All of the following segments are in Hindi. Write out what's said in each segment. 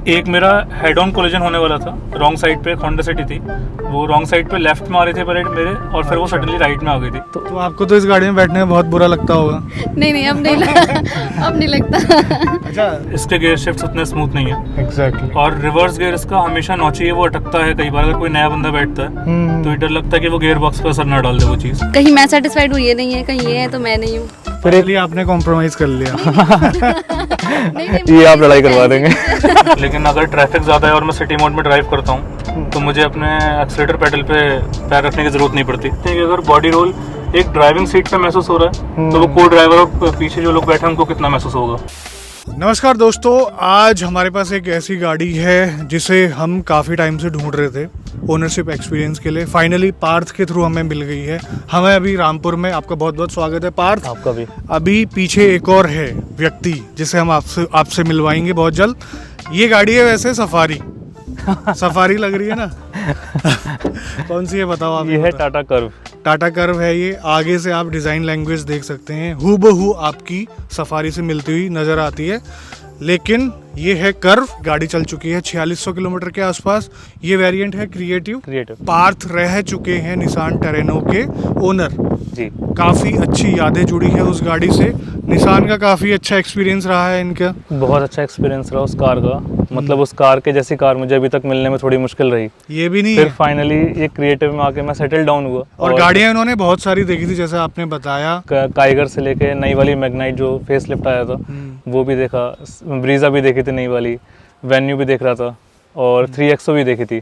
एक मेरा हेड ऑन कोलिजन होने वाला था, रॉन्ग साइड पे होंडा सिटी थी, वो रॉन्ग साइड पे लेफ्ट में आ रहे थे पहले मेरे, और फिर वो सडनली राइट में आ गई थी। तो आपको तो इस गाड़ी में बैठने में बहुत बुरा लगता होगा। नहीं अब नहीं लगता। अच्छा, इसके गियर शिफ्ट उतने स्मूथ नहीं है। एग्जैक्टली। और रिवर्स गियर इसका हमेशा नौची है, वो अटकता है कई बार, अगर कोई नया बंदा बैठता है तो डर लगता है कि वो गियर बॉक्स पे असर ना डाल दे वो चीज़। कहीं मैं सेटिस्फाइड हूँ ये नहीं है, कहीं ये है तो मैं नहीं हूँ। फिर इसलिए आपने कॉम्प्रोमाइज कर लिया। ये आप लड़ाई करवा देंगे। लेकिन अगर ट्रैफिक ज़्यादा है और मैं सिटी मोड में ड्राइव करता हूँ तो मुझे अपने एक्सीलेटर पेडल पे पैर रखने की ज़रूरत नहीं पड़ती। अगर बॉडी रोल एक ड्राइविंग सीट पे महसूस हो रहा है तो वो को ड्राइवर और पीछे जो लोग बैठे हैं उनको कितना महसूस होगा। नमस्कार दोस्तों, आज हमारे पास एक ऐसी गाड़ी है जिसे हम काफ़ी टाइम से ढूंढ रहे थे ओनरशिप एक्सपीरियंस के लिए। फाइनली पार्थ के थ्रू हमें मिल गई है। हमें अभी रामपुर में, आपका बहुत बहुत स्वागत है पार्थ। आपका भी। अभी पीछे एक और है व्यक्ति जिसे हम आपसे मिलवाएंगे बहुत जल्द। ये गाड़ी है वैसे सफारी। सफारी लग रही है ना। कौन सी है बताओ आप। ये है टाटा कर्व। टाटा कर्व है ये। आगे से आप डिज़ाइन लैंग्वेज देख सकते हैं, हूबहू आपकी सफारी से मिलती हुई नज़र आती है। लेकिन ये है कर्व। गाड़ी चल चुकी है 4600 किलोमीटर के आसपास। ये वेरिएंट है क्रिएटिव। पार्थ रह चुके हैं निसान टेरेनो के ओनर जी। काफ़ी अच्छी यादें जुड़ी है उस गाड़ी से। निसान का काफ़ी अच्छा एक्सपीरियंस रहा है इनका। बहुत अच्छा एक्सपीरियंस रहा उस कार का। मतलब उस कार के जैसी कार मुझे अभी तक मिलने में थोड़ी मुश्किल रही। ये भी नहीं फिर है। फाइनली ये क्रिएटिव में आके मैं सेटल डाउन हुआ। और गाड़ियाँ इन्होंने बहुत सारी देखी थी जैसे आपने बताया। काइगर से लेके नई वाली मैग्नाइट जो फेस लिफ्ट आया था वो भी देखा, ब्रीजा भी देखी थी नई वाली, वेन्यू भी देख रहा था, और 3XO भी देखी थी।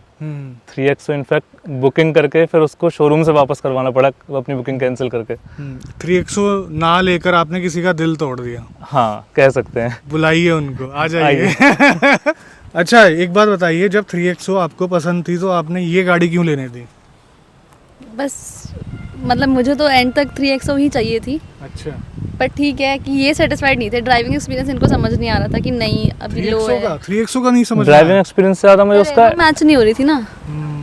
3XO इनफैक्ट बुकिंग करके फिर उसको शोरूम से वापस करवाना पड़ा, अपनी बुकिंग कैंसिल करके। 3XO ना लेकर आपने किसी का दिल तोड़ दिया। हाँ, कह सकते हैं। बुलाइए उनको, आ जाइए। अच्छा, एक बात बताइए, जब 3XO आपको पसंद थी तो आपने ये गाड़ी क्यों लेने दी? बस मतलब मुझे तो एंड तक 3XO ही चाहिए थी। अच्छा। पर ठीक है कि ये सेटिस्फाइड नहीं थे। ड्राइविंग एक्सपीरियंस इनको समझ नहीं आ रहा था कि नहीं अभी लो है। 3XO का नहीं समझ ड्राइविंग एक्सपीरियंस से ज़्यादा मुझे उसका मैच नहीं हो रही थी ना।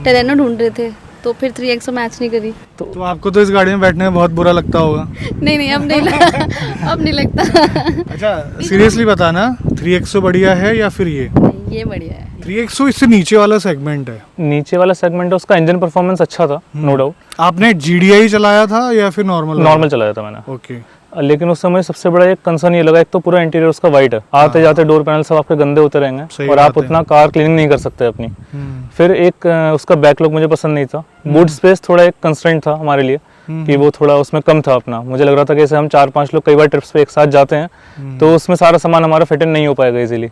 टेरेनो ढूंढ रहे थे तो फिर 3XO मैच नहीं करी। तो आपको तो इस गाड़ी में बैठने में बहुत बुरा लगता होगा। नहीं अब नहीं लगता। अच्छा, सीरियसली बताना, 3XO बढ़िया है या फिर ये? ये बढ़िया है। 3XO इससे नीचे वाला सेगमेंट है। नीचे वाला सेगमेंट है, उसका इंजन परफॉर्मेंस अच्छा था, नो डाउट। आपने GDI चलाया था या फिर नॉर्मल चलाया था मैंने। ओके। लेकिन उस समय सबसे बड़ा एक कंसर्न ये लगा, एक तो पूरा इंटीरियर उसका वाइट है, आते जाते डोर पैनल सब आपके गंदे होते रहेंगे और आप उतना कार क्लीनिंग नहीं कर सकते अपनी। फिर एक उसका बैकलॉग मुझे पसंद नहीं था। बूट स्पेस थोड़ा एक कंस्ट्रेंट था हमारे लिए कि वो थोड़ा उसमें कम था अपना। मुझे लग रहा था कि जैसे हम 4-5 लोग कई बार ट्रिप्स पे एक साथ जाते हैं तो उसमें सारा सामान हमारा फिट इन नहीं हो पाएगा इजीली।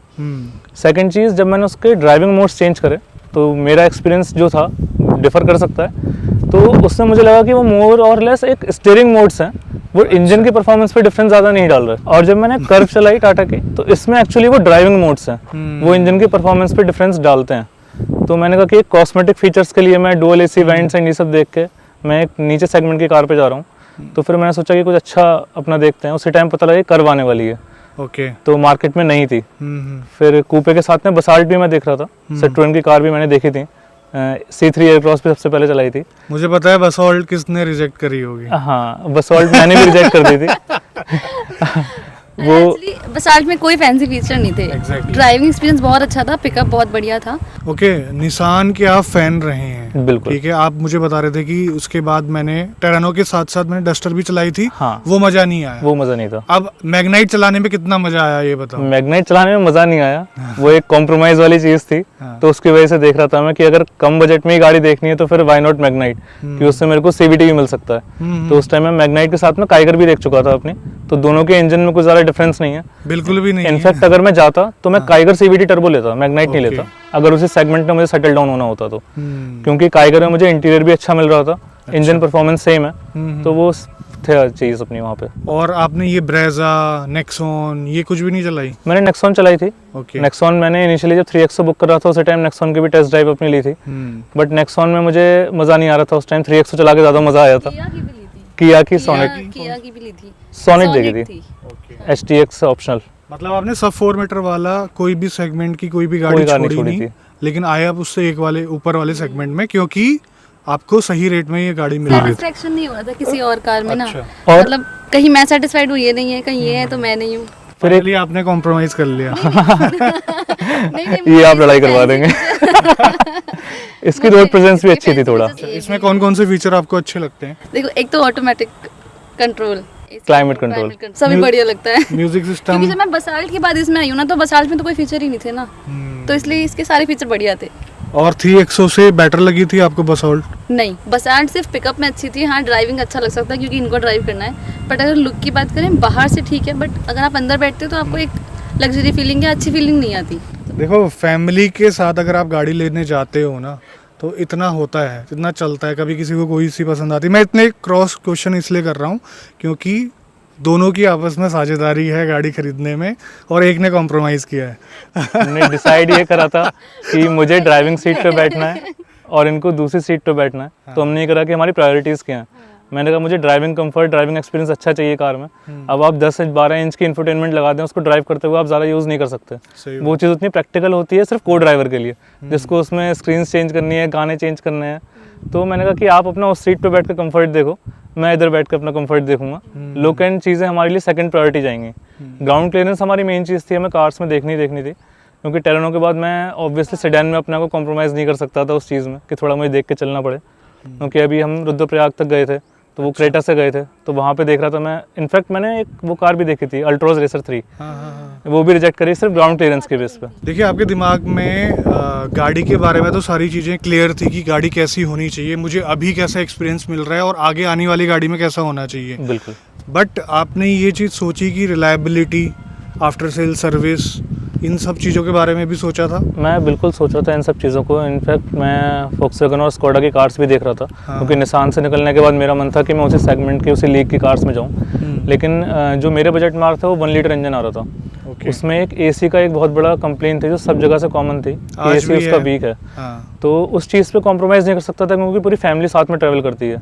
सेकंड चीज़, जब मैंने उसके ड्राइविंग मोड्स चेंज करे तो मेरा एक्सपीरियंस जो था डिफर कर सकता है, तो उससे मुझे लगा कि वो मोर और लेस एक स्टीयरिंग मोड्स हैं, वो इंजन की परफॉर्मेंस पे डिफरेंस ज़्यादा नहीं डाल रहे। और जब मैंने कर्व चलाई टाटा की तो इसमें एक्चुअली वो ड्राइविंग मोड्स हैं, वो इंजन की परफॉर्मेंस पे डिफरेंस डालते हैं। तो मैंने कहा कि कॉस्मेटिक फीचर्स के लिए मैं डुअल AC वेंट्स एंड ये सब देख के मैं एक नीचे सेगमेंट की कार पे जा रहा हूँ। तो फिर मैंने सोचा कि कुछ अच्छा अपना देखते हैं। उसी टाइम पता लगा कर्व आने वाली है। ओके। तो मार्केट में नहीं थी। फिर कूपे के साथ में बसाल्ट भी मैं देख रहा था, सिट्रोएन की कार भी मैंने देखी थी, C3 एयरक्रॉस भी सबसे पहले चलाई थी। मुझे पता है बसॉल्ट किसने रिजेक्ट करी होगी। हाँ, बसॉल्ट मैंने भी रिजेक्ट कर दी थी। वो बसाल्ट में कोई फैंसी फीचर नहीं थे। ड्राइविंग एक्सपीरियंस बहुत अच्छा था, पिकअप बहुत बढ़िया था। ओके, निसान के आप फैन रहे हैं। बिल्कुल। ठीक है, आप मुझे बता रहे थे कि उसके बाद मैंने टेरेनो के साथ साथ मैंने डस्टर भी चलाई थी। हाँ। वो मजा नहीं आया। वो मजा नहीं था। अब मैग्नाइट चलाने में कितना मजा आया ये बताओ। मैग्नाइट चलाने में मजा नहीं आया। वो एक कॉम्प्रोमाइज वाली चीज थी। तो उसकी वजह से देख रहा था मैं कि अगर कम बजट में ही गाड़ी देखनी है तो फिर व्हाई नॉट मैग्नाइट, कि उससे मेरे को CVT भी मिल सकता है। तो उस टाइम मैं मैग्नाइट के साथ में काइगर भी देख चुका था अपनी, तो दोनों के इंजन में कुछ ज्यादा डिफरेंस नहीं है। बिल्कुल भी नहीं। इनफैक्ट अगर मैं जाता तो मैं काइगर CVT टर्बो लेता, मैग्नाइट नहीं लेता, अगर उसी सेगमेंट में मुझे सेटल डाउन होना होता तो। क्योंकि काइगर में मुझे इंटीरियर भी अच्छा मिल रहा था, इंजन परफॉर्मेंस सेम है, तो वो थे चीज अपनी वहाँ पे। और आपने ये ब्रेजा, नेक्सॉन, ये कुछ भी नहीं चलाई? मैंने नेक्सॉन चलाई थी। ओके। नेक्सॉन मैंने इनिशियली जब 3XO बुक कर रहा था उस टाइम नेक्सॉन की भी टेस्ट ड्राइव अपनी ली थी, बट नेक्सॉन में मुझे मजा नहीं आ रहा था उस टाइम। 3XO चला के ज्यादा मजा आया था। किया की सोनेट की भी ली थी। सोनेट देखी थी। STX optional. मतलब आपने सब 4 मीटर वाला कोई भी सेगमेंट की कोई भी गाड़ी छोड़ी नहीं, लेकिन आए आप उससे एक वाले ऊपर वाले सेगमेंट में, क्योंकि आपको सही रेट में ये गाड़ी मिल रही थी। सेटिस्फैक्शन नहीं हो रहा था किसी और कार में ना। अच्छा। और मतलब कहीं मैं सेटिस्फाइड हूँ ये नहीं है, कहीं ये है तो मैं नहीं हूँ। फिर एक फाइनली आपने कॉम्प्रोमाइज कर लिया। नहीं नहीं ये आप लड़ाई करवा देंगे। इसकी रोड प्रेजेंस भी अच्छी थी थोड़ा। इसमें कौन कौन से फीचर आपको अच्छे लगते हैं? देखो, एक तो ऑटोमेटिक कंट्रोल, Climate control। सभी बढ़िया लगता है। Music system. क्योंकि जब मैं बसाल्ट के बाद इसमें आई हूँ ना, तो बसाल्ट में तो कोई फीचर ही नहीं थे ना, तो इसलिए इसके सारे फीचर बढ़िया थे। और 3XO से बेटर लगी थी आपको बसॉल्ट? नहीं, बसाल्ट सिर्फ पिकअप में अच्छी थी। हाँ, ड्राइविंग अच्छा लग सकता है क्योंकि इनको ड्राइव करना है, बट अगर लुक की बात करें बाहर से ठीक है, बट अगर आप अंदर बैठते हो तो आपको एक लग्जरी फीलिंग या अच्छी फीलिंग नहीं आती। देखो, फैमिली के साथ अगर आप गाड़ी लेने जाते हो ना, तो इतना होता है, इतना चलता है, कभी किसी को कोई सी पसंद आती है। मैं इतने क्रॉस क्वेश्चन इसलिए कर रहा हूँ क्योंकि दोनों की आपस में साझेदारी है गाड़ी खरीदने में, और एक ने कॉम्प्रोमाइज़ किया है। हमने डिसाइड ये करा था कि मुझे ड्राइविंग सीट पे बैठना है और इनको दूसरी सीट पे बैठना है। तो हमने ये करा कि हमारी प्रायोरिटीज़ क्या हैं। मैंने कहा मुझे ड्राइविंग कंफर्ट, ड्राइविंग एक्सपीरियंस अच्छा चाहिए कार में। अब आप 10 से 12 इंच की इंफोटेनमेंट लगा दें, उसको ड्राइव करते हुए आप ज़्यादा यूज़ नहीं कर सकते। वो चीज़ उतनी प्रैक्टिकल होती है सिर्फ को ड्राइवर के लिए, जिसको उसमें स्क्रीन चेंज करनी है, गाने चेंज करने हैं। तो मैंने कहा कि आप अपना उस सीट पे बैठ कर कंफर्ट देखो, मैं इधर बैठ कर अपना कंफर्ट देखूंगा। लुक एंड चीज़ें हमारे लिए सेकंड प्रायोरिटी जाएंगी। ग्राउंड क्लियरेंस हमारी मेन चीज़ थी, हमें कार्स में देखनी थी, क्योंकि टेरेनो के बाद मैं ऑब्वियसली सेडान में अपने को कॉम्प्रोमाइज़ नहीं कर सकता था उस चीज़ में कि थोड़ा मुझे देख के चलना पड़े। क्योंकि अभी हम रुद्रप्रयाग तक गए थे, तो वो क्रेटा से गए थे, तो वहाँ पे देख रहा था मैं। इनफैक्ट मैंने एक वो कार भी देखी थी, अल्ट्रोज रेसर 3, वो भी रिजेक्ट करी सिर्फ ग्राउंड क्लियरेंस के बेस पे। देखिए, आपके दिमाग में गाड़ी के बारे में तो सारी चीज़ें क्लियर थी कि गाड़ी कैसी होनी चाहिए, मुझे अभी कैसा एक्सपीरियंस मिल रहा है और आगे आने वाली गाड़ी में कैसा होना चाहिए। बिल्कुल। बट आपने ये चीज़ सोची कि रिलायबिलिटी, आफ्टर सेल सर्विस, इन सब चीज़ों के बारे में भी सोचा था? मैं बिल्कुल सोच रहा था इन सब चीज़ों को। इनफैक्ट मैं फोक्सवैगन और स्कोडा की कार्स भी देख रहा था, क्योंकि निसान से निकलने के बाद मेरा मन था कि मैं उसी सेगमेंट की, उसी लीग की कार्स में जाऊं। लेकिन जो मेरे बजट में आ रहा था वो 1 लीटर इंजन आ रहा था। उसमें एक एसी का एक बहुत बड़ा कंप्लेंट थी जो सब जगह से कॉमन थी, एसी उसका वीक है। तो उस चीज़ पे कॉम्प्रोमाइज़ नहीं कर सकता था क्योंकि पूरी फैमिली साथ में ट्रैवल करती है।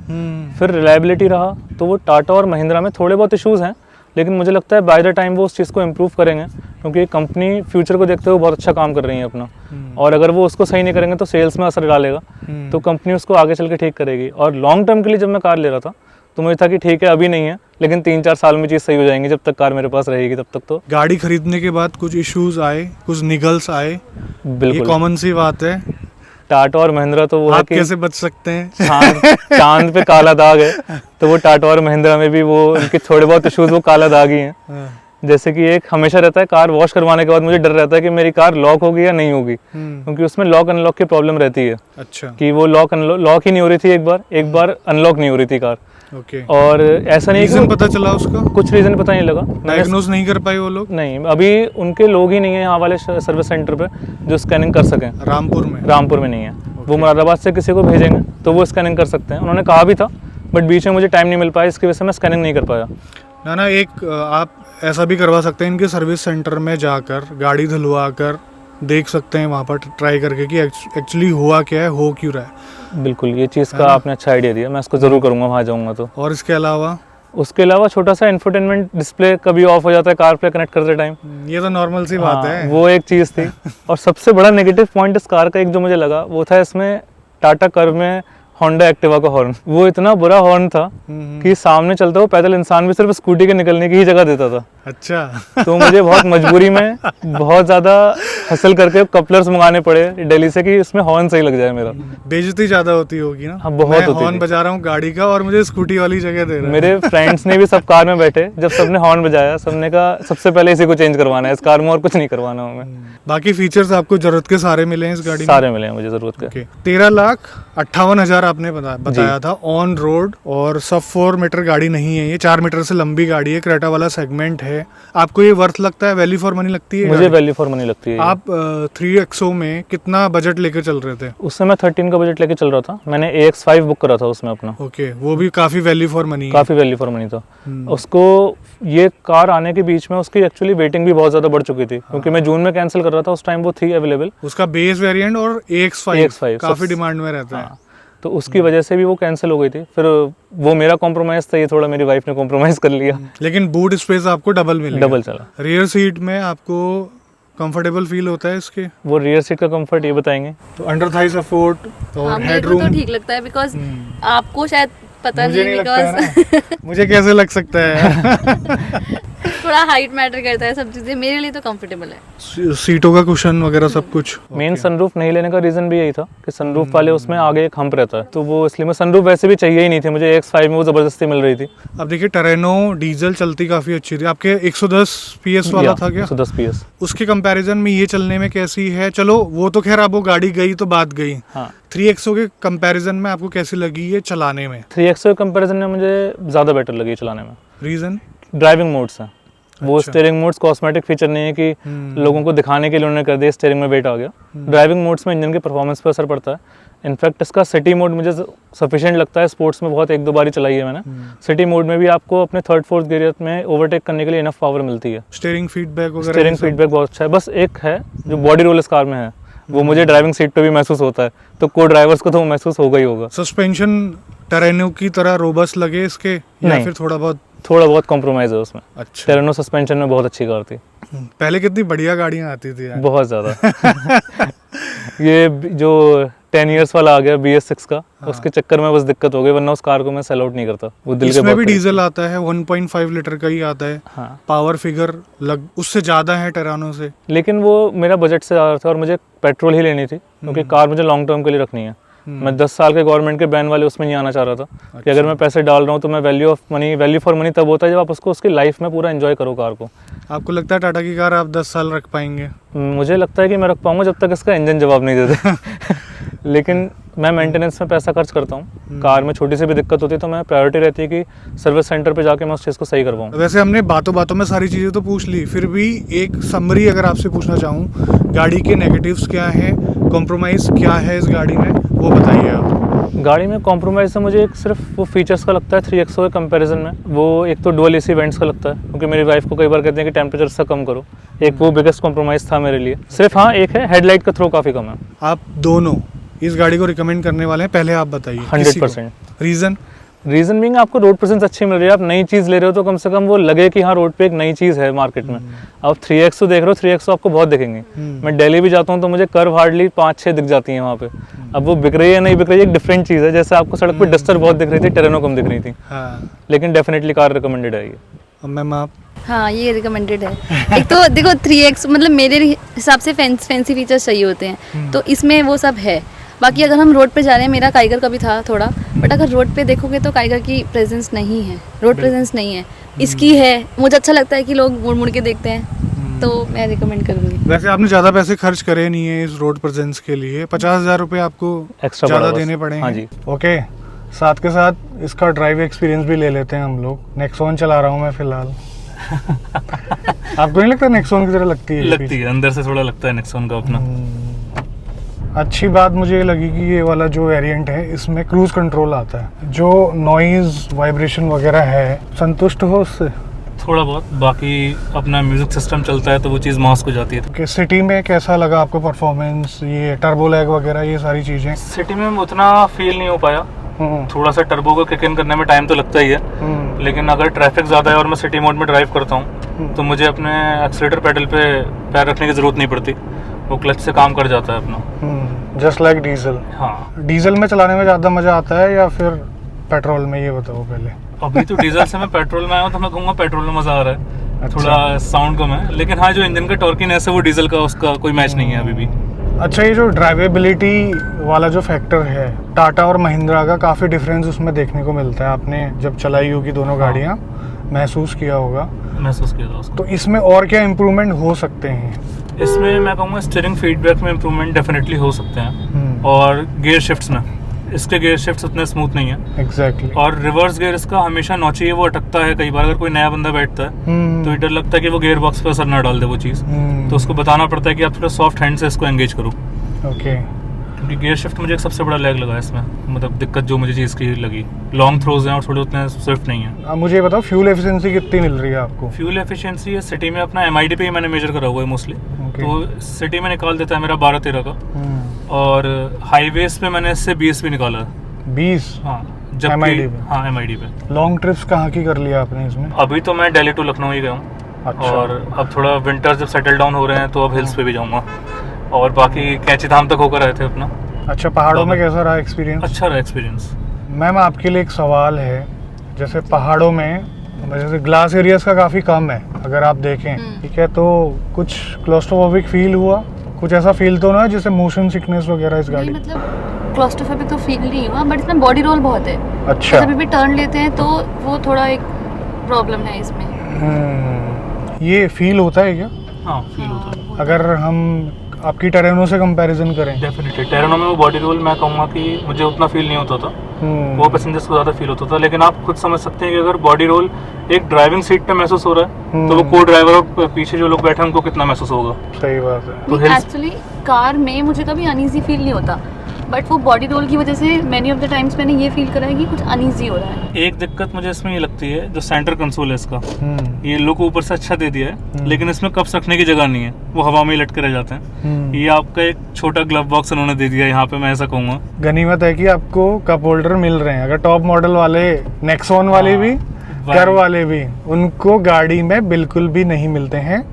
फिर रिलायबिलिटी रहा, तो वो टाटा और महिंद्रा में थोड़े बहुत इशूज़ हैं, लेकिन मुझे लगता है बाय द टाइम वो उस चीज़ को इम्प्रूव करेंगे, क्योंकि कंपनी फ्यूचर को देखते हुए बहुत अच्छा काम कर रही है अपना। और अगर वो उसको सही नहीं करेंगे तो सेल्स में असर डालेगा, तो कंपनी उसको आगे चल के ठीक करेगी। और लॉन्ग टर्म के लिए जब मैं कार ले रहा था तो मुझे था कि ठीक है अभी नहीं है, लेकिन 3-4 साल में चीज़ सही हो जाएंगी, जब तक कार मेरे पास रहेगी तब तक। तो गाड़ी खरीदने के बाद कुछ इश्यूज आए, कुछ निगल्स आए, ये कॉमन सी बात है। टाटा और महिंद्रा तो वो आप है कि कैसे बच सकते हैं? चांद पे काला दाग है, तो वो टाटा और महिंद्रा में भी वो उनके थोड़े बहुत इश्यूज वो काला दाग ही हैं। जैसे कि एक हमेशा रहता है, कार वॉश करवाने के बाद मुझे डर रहता है कि मेरी कार लॉक होगी या नहीं होगी, क्योंकि उसमें लॉक अनलॉक की प्रॉब्लम रहती है। अच्छा। कि वो लॉक ही नहीं हो रही थी, एक बार अनलॉक नहीं हो रही थी कार। ओके। और ऐसा नहीं रीजन पता चला उसका? कुछ रीजन पता नहीं लगा, डायग्नोज नहीं कर पाए वो लोग? नहीं, अभी उनके लोग ही नहीं है यहाँ वाले सर्विस सेंटर पे जो स्कैनिंग कर सकें। रामपुर में नहीं है। वो मुरादाबाद से किसी को भेजेंगे तो वो स्कैनिंग कर सकते हैं। उन्होंने कहा भी था, बट बीच में मुझे टाइम नहीं मिल पाया, इसकी वजह से मैं स्कैनिंग नहीं कर पाया। ना एक आप ऐसा भी करवा सकते हैं, इनके सर्विस सेंटर में जाकर गाड़ी धुलवा कर देख सकते हैं वहाँ पर ट्राई करके कि एक्चुअली हुआ क्या है, हो क्यों रहा है। बिल्कुल, ये चीज़ का आपने अच्छा आइडिया दिया, मैं इसको ज़रूर करूँगा वहाँ जाऊँगा तो। और इसके अलावा छोटा सा इंफोटेनमेंट डिस्प्ले कभी ऑफ हो जाता है कार पे कनेक्ट करते टाइम, ये तो नॉर्मल सी बात है। वो एक चीज़ थी। और सबसे बड़ा नेगेटिव पॉइंट इस कार का एक जो मुझे लगा वो था इसमें टाटा कर्व में होंडा एक्टिवा का हॉर्न। वो इतना बुरा हॉर्न था कि सामने चलता हुआ पैदल इंसान भी सिर्फ स्कूटी के निकलने की ही जगह देता था। अच्छा। तो मुझे बहुत मजबूरी में बहुत ज़्यादा हसल करके कपलर्स मंगाने पड़े दिल्ली से कि इसमें हॉर्न सही लग जाए मेरा। बेइज्जती ज़्यादा होती होगी ना? हाँ, बहुत होती। हॉर्न बजा रहा हूँ गाड़ी का और मुझे स्कूटी वाली जगह दे रहा है। मेरे फ्रेंड्स ने भी सब कार में बैठे, जब सबने हॉर्न बजाया सबने कहा सबसे पहले इसी को चेंज करवाना है इस कार में, और कुछ नहीं करवाना हमें। बाकी फीचर्स आपको जरूरत के सारे मिले हैं इस गाड़ी में? सारे मिले हैं मुझे ज़रूरत के। 13,58,000 आपने बताया था ऑन रोड, और सब 4 मीटर गाड़ी नहीं है, ये 4 मीटर से लंबी गाड़ी है, क्रेटा वाला सेगमेंट है। आपको ये वर्थ लगता है, वैल्यू फॉर मनी लगती है? मुझे वैल्यू फॉर मनी लगती है। आप 3XO में कितना बजट लेकर चल रहे थे? उससे मैं 13 का बजट लेके चल रहा था। मैंने AX5 बुक करा था उसमें अपना। ओके, वो भी काफी वैल्यू फॉर मनी है। काफी वैल्यू फॉर मनी था। उसको ये कार आने के बीच में उसकी एक्चुअली वेटिंग भी बहुत ज्यादा बढ़ चुकी थी, क्योंकि मैं जून में कैंसिल कर रहा था, उस टाइम वो थी अवेलेबल। उसका बेस वेरिएंट और AX5 काफी डिमांड में रहता है, तो उसकी वजह से भी वो कैंसिल हो गई थी। फिर वो मेरा कॉम्प्रोमाइज था, ये थोड़ा मेरी वाइफ ने कॉम्प्रोमाइज कर लिया। लेकिन बूट स्पेस आपको डबल मिला। डबल चला। रियर सीट में आपको कंफर्टेबल फील होता है इसके? वो रियर सीट का कंफर्ट ये बताएंगे। तो अंडर थाई सपोर्ट और हेडरूम तो ठीक लगता है, बिकॉज आपको शायद पता मुझे नहीं, लगता है ना। मुझे कैसे लग सकता है? थोड़ा हाइट मैटर करता है, सब चीज़ें मेरे लिए तो कंफर्टेबल है। सीटों का कुशन वगैरह सब कुछ। मेन सनरूफ नहीं लेने का रीजन भी यही था कि सनरूफ वाले उसमें आगे एक हम्प रहता है, तो वो इसलिए मैं सनरूफ वैसे भी चाहिए ही नहीं थी मुझे, X5 में वो जबरदस्ती मिल रही थी। अब देखिए टरेनो डीजल चलती काफ़ी अच्छी थी, आपके 110 PS वाला था क्या? 110 PS। उसके कंपैरिजन में ये चलने में कैसी है? चलो वो तो खैर अब वो गाड़ी गई तो बात गई। हाँ 3XO के कंपैरिजन में आपको कैसी लगी ये चलाने में? 3XO के कंपैरिजन में मुझे ज़्यादा बेटर लगी चलाने में। रीज़न? ड्राइविंग मोड्स हैं वो, अच्छा। स्टीयरिंग मोड्स कॉस्मेटिक फीचर नहीं है कि लोगों को दिखाने के लिए उन्होंने कर दिया स्टीयरिंग में वेट आ गया। ड्राइविंग मोड्स में इंजन के परफॉर्मेंस पर असर पड़ता है। इनफैक्ट इसका सिटी मोड मुझे सफिशिएंट लगता है, स्पोर्ट्स में बहुत 1-2 बार ही चलाई है मैंने। सिटी मोड में भी आपको अपने 3rd-4th गियर में ओवरटेक करने के लिए इनफ पावर मिलती है। स्टीयरिंग फीडबैक वगैरह? स्टीयरिंग फीडबैक बहुत अच्छा है, बस एक है जो बॉडी रोल इस कार में है वो मुझे ड्राइविंग सीट पे भी महसूस होता है, तो को ड्राइवर्स को तो वो महसूस होगा ही होगा। सस्पेंशन टरेनो की तरह रोबस्ट लगे इसके या नहीं। फिर थोड़ा बहुत कॉम्प्रोमाइज़ है उसमें। अच्छा। टेरेनो सस्पेंशन में बहुत अच्छी कार थी। पहले कितनी बढ़िया गाड़ियां आती थी यार। बहुत ज़्यादा। ये जो 10 इयर्स वाला आ गया BS6 का, उसके चक्कर में बस दिक्कत हो गई, वरना उस कार को मैं सेल आउट नहीं करता। वो दिल के इसमें बहुत भी करीब। डीजल आता है, 1.5 लीटर का ही आता है। हाँ, पावर फिगर उससे ज़्यादा है टेरानो से। लेकिन वो मेरा बजट से ज़्यादा था और मुझे पेट्रोल ही लेनी थी क्योंकि कार मुझे लॉन्ग टर्म के लिए रखनी है। मैं 10 साल के गवर्नमेंट के बैन वाले उसमें नहीं आना चाह रहा था कि अगर मैं पैसे डाल रहा हूँ तो मैं वैल्यू फॉर मनी तब होता है जब आप उसको उसकी लाइफ में पूरा एंजॉय करो कार को। आपको लगता है टाटा की कार आप 10 साल रख पाएंगे? मुझे लगता है कि मैं रख पाऊंगा जब तक इसका इंजन जवाब नहीं देता। लेकिन मैं मेंटेनेंस में पैसा खर्च करता हूँ, कार में छोटी सी भी दिक्कत होती है तो मैं प्रायोरिटी रहती है कि सर्विस सेंटर पे जाके मैं उस चीज़ को सही करवाऊँ। वैसे हमने बातों बातों में सारी चीज़ें तो पूछ ली, फिर भी एक समरी अगर आपसे पूछना चाहूँ, गाड़ी के नेगेटिव्स क्या हैं, कॉम्प्रोमाइज़ क्या है इस गाड़ी में, वो बताइए आप। गाड़ी में कॉम्प्रोमाइज़ है मुझे एक सिर्फ वो फीचर्स का लगता है 3XO के कंपैरिजन में। वो एक तो डुअल AC वेंट्स का लगता है क्योंकि मेरी वाइफ को कई बार कहते हैं कि टेम्परेचर से कम करो, एक वो बिगेस्ट कॉम्प्रोमाइज़ था मेरे लिए। सिर्फ हाँ एक है हेडलाइट का थ्रो काफ़ी कम है। आप दोनों इस गाड़ी को रिकमेंड करने वाले हैं, पहले आप बताइए। 100%। रीज़न बीइंग आपको रोड प्रेजेंस अच्छी मिल रही है, आप नई चीज़ ले रहे हो तो कम से कम वो लगे कि हाँ रोड पे एक नई चीज़ है मार्केट में। आप 3XO देख रहे हो, 3XO आपको बहुत दिखेंगे। मैं दिल्ली भी जाता हूँ तो मुझे कर्व हार्डली 5-6 दिख जाती हैं वहाँ पे। अब वो बिक रही है नहीं बिक रही है एक डिफरेंट चीज़ है, जैसे आपको सड़क पे डस्टर बहुत दिख रही थी, टेरेनो कम दिख रही थी। हाँ। लेकिन डेफिनेटली कार रिकमेंडेड है ये। मैम आप? हाँ ये रिकमेंडेड है। एक तो देखो 3X मतलब मेरे हिसाब से फैंसी फीचर्स चाहिए होते हैं, तो इसमें वो सब है। बाकी अगर हम रोड पे जा रहे हैं, मेरा काइगर का भी था थोड़ा, बट अगर रोड पे देखोगे तो काइगर की प्रेजेंस नहीं है, रोड प्रेजेंस नहीं है, इसकी है। मुझे अच्छा लगता है कि लोग मुड़ मुड़ के देखते हैं, तो मैं रिकमेंड करूँगी। वैसे आपने ज़्यादा पैसे खर्च करे नहीं है इस रोड प्रेजेंस के लिए, 50,000 रुपये आपको एक्स्ट्रा ज़्यादा देने पड़ेंगे। हाँ जी। ओके, साथ के साथ इसका ड्राइव एक्सपीरियंस भी ले लेते हैं हम लोग। नेक्सॉन चला रहा हूँ मैं फिलहाल। आपको नहीं लगता नेक्सॉन की तरह लगती है? लगती है, अंदर से थोड़ा लगता है नेक्सॉन का अपना। अच्छी बात मुझे ये लगी कि ये वाला जो वेरिएंट है इसमें क्रूज कंट्रोल आता है, जो नॉइज वाइब्रेशन वगैरह है, संतुष्ट हो उससे? थोड़ा बहुत, बाकी अपना म्यूजिक सिस्टम चलता है तो वो चीज़ मास्क हो जाती है। कि सिटी में कैसा लगा आपको परफॉर्मेंस, ये टर्बो लैग वगैरह ये सारी चीज़ें? सिटी में उतना फील नहीं हो पाया, थोड़ा सा टर्बो को किक इन करने में टाइम तो लगता ही है, लेकिन अगर ट्रैफिक ज़्यादा है और मैं सिटी मोड में ड्राइव करता हूँ तो मुझे अपने एक्सीलेटर पेडल पे पैर रखने की ज़रूरत नहीं पड़ती, वो क्लच से काम कर जाता है अपना। Just like diesel. हाँ, डीजल में चलाने में ज़्यादा मज़ा आता है या फिर पेट्रोल में, ये बताओ पहले। अभी तो डीजल से मैं पेट्रोल में आया हूँ तो मैं कहूँगा पेट्रोल में मज़ा आ रहा है। अच्छा। थोड़ा साउंड कम है, लेकिन हाँ जो इंजन का टॉर्कीनेस है वो डीजल का उसका कोई मैच नहीं है अभी भी। अच्छा, ये जो ड्राइवेबिलिटी वाला जो फैक्टर है, टाटा और महिंद्रा का काफ़ी डिफरेंस उसमें देखने को मिलता है। आपने जब चलाई होगी दोनों गाड़ियाँ, महसूस किया होगा। महसूस किया था उसको। तो इसमें और क्या इम्प्रूवमेंट हो सकते हैं? इसमें मैं कहूँगा स्टीयरिंग फीडबैक में इम्प्रूवमेंट डेफिनेटली हो सकते हैं, और गियर शिफ्ट्स में, इसके गियर शिफ्ट्स उतने स्मूथ नहीं है। एग्जैक्टली। और रिवर्स गियर इसका हमेशा नौची है, वो अटकता है कई बार। अगर कोई नया बंदा बैठता है तो डर लगता है कि वो गियर बॉक्स पे असर ना डाल दे वो चीज़, तो उसको बताना पड़ता है कि आप थोड़ा सॉफ्ट हैंड से इसको एंगेज करो। ओके। क्योंकि गियर शिफ्ट मुझे एक सबसे बड़ा लैग लगा इसमें, मतलब दिक्कत जो मुझे चीज़ की लगी, लॉन्ग थ्रोज हैं और थोड़े उतने स्विफ्ट नहीं है। अब मुझे ये बताओ फ्यूल एफिशिएंसी कितनी मिल रही है आपको? फ्यूल एफिशिएंसी है सिटी में अपना MID पे ही मैंने मेजर करा हुआ है मोस्टली, तो सिटी में निकाल देता है मेरा 12-13 का, और हाईवेज पे मैंने इससे 20 भी निकाला है। 20? हाँ, जब MID पे? हाँ MID पे। लॉन्ग ट्रिप्स कहाँ की कर लिया आपने इसमें? अभी तो मैं दिल्ली टू लखनऊ ही गया हूँ। अच्छा। और अब थोड़ा विंटर्स जब सेटल डाउन हो रहे हैं तो अब हिल्स पे भी जाऊँगा, और बाकी कैंची धाम तक होकर आए थे अपना। अच्छा, पहाड़ों में कैसा रहा एक्सपीरियंस? अच्छा रहा एक्सपीरियंस। मैम आपके लिए एक सवाल है, जैसे पहाड़ों में जैसे ग्लास एरियाज का काफ़ी कम है अगर आप देखें, ठीक है, तो कुछ क्लोस्ट्रोफोबिक फील हुआ, कुछ ऐसा फील तो ना जैसे मोशन सिकनेस वगैरह इस गाड़ी? नहीं, मतलब क्लॉस्ट्रोफोबिक तो फील नहीं हुआ, बट इसमें बॉडी रोल बहुत है। अच्छा, जब भी टर्न लेते हैं तो वो थोड़ा एक प्रॉब्लम है इसमें। ये फील होता है क्या हाँ फील होता है अगर हम आपकी टेरेनो से कंपैरिजन करें? डेफिनेटली। टेरेनो में वो बॉडी रोल मैं कहूँगा कि मुझे उतना फील नहीं होता था, वो पैसेंजर्स को ज़्यादा फील होता था। लेकिन आप खुद समझ सकते हैं कि अगर बॉडी रोल एक ड्राइविंग सीट पे महसूस हो रहा है तो वो को ड्राइवर और पीछे जो लोग बैठे हैं उनको कितना महसूस होगा। सही बात है। तो एक्चुअली कार में मुझे कभी अनईजी फील नहीं होता, बट वो बॉडी रोल की वजह से मैनी ऑफ द टाइम्स मैंने ये फील करा है कि कुछ अनईजी हो रहा है। एक दिक्कत मुझे इसमें ये लगती है, जो सेंटर कंसोल है इसका, ये लुक ऊपर से अच्छा दे दिया है लेकिन इसमें कप्स रखने की जगह नहीं है, वो हवा में ही लटके रह जाते हैं। ये आपका एक छोटा ग्लव बॉक्स उन्होंने दे दिया यहाँ पे, मैं ऐसा कहूँगा। गनीमत है कि आपको कप होल्डर मिल रहे हैं। अगर टॉप मॉडल वाले नेक्सॉन वाले भी, कर वाले भी, उनको गाड़ी में बिल्कुल भी नहीं मिलते हैं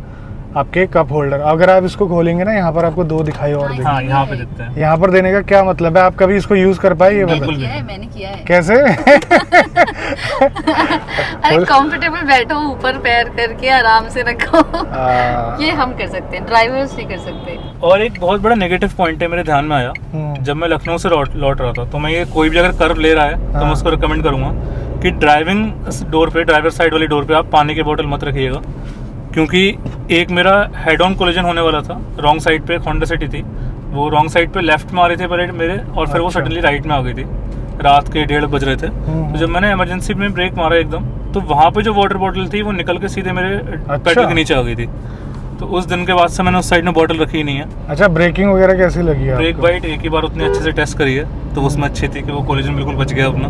आपके कप होल्डर। अगर आप इसको खोलेंगे ना, यहाँ पर आपको दो दिखाई और देंगे। हाँ यहाँ पे दिखते हैं। यहाँ पर देने का क्या मतलब है? आप कभी इसको यूज कर पाए? ये बिल्कुल बताइए। भी। मैंने किया है। कैसे? अरे कंफर्टेबल बैठो, ऊपर पैर करके आराम से रखो। ये हम कर सकते हैं, ड्राइवर्स नहीं कर सकते। और एक बहुत बड़ा नेगेटिव पॉइंट है मेरे ध्यान में आया जब मैं लखनऊ से लौट रहा था, तो मैं ये कोई भी अगर कर्व ले रहा है तो मैं उसको रिकमेंड करूंगा कि ड्राइविंग डोर पे, ड्राइवर साइड वाली डोर पे आप पानी की बोतल मत रखिएगा, क्योंकि एक मेरा हेड ऑन कोलिजन होने वाला था। रॉन्ग साइड पे एक होंडा सिटी थी, वो रॉन्ग साइड पे लेफ्ट में आ रहे थे पहले मेरे, और फिर वो सडनली राइट में आ गई थी। रात के 1:30 बज रहे थे, तो जब मैंने इमरजेंसी में ब्रेक मारा एकदम, तो वहाँ पे जो वाटर बॉटल थी वो निकल के सीधे मेरे पेडल के नीचे आ गई थी। तो उस दिन के बाद से मैंने उस साइड में बॉटल रखी ही नहीं है। अच्छा, ब्रेकिंग वगैरह कैसी लगी? ब्रेक बाइट एक ही बार उतनी अच्छे से टेस्ट करी है, तो उसमें अच्छी थी कि वो कोलिजन बिल्कुल बच गया अपना,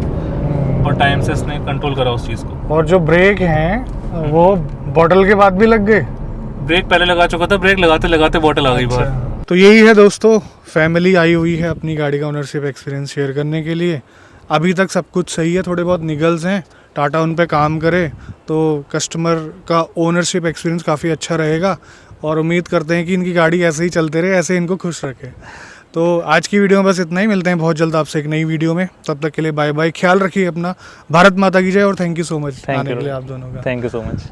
और टाइम से इसने कंट्रोल करा उस चीज़ को। और जो ब्रेक हैं वो बॉटल के बाद भी लग गए? ब्रेक पहले लगा चुका था, ब्रेक लगाते लगाते बॉटल आ गई बाहर। तो यही है दोस्तों, फैमिली आई हुई है अपनी गाड़ी का ओनरशिप एक्सपीरियंस शेयर करने के लिए। अभी तक सब कुछ सही है, थोड़े बहुत निगल्स हैं, टाटा उन पे काम करे तो कस्टमर का ओनरशिप एक्सपीरियंस काफ़ी अच्छा रहेगा, और उम्मीद करते हैं कि इनकी गाड़ी ऐसे ही चलते रहे, ऐसे इनको खुश रखे। तो आज की वीडियो में बस इतना ही, मिलते हैं बहुत जल्द आपसे एक नई वीडियो में। तब तक के लिए बाय बाय, ख्याल रखिए अपना, भारत माता की जय, और थैंक यू सो मच आने के लिए आप दोनों का। Thank you so much.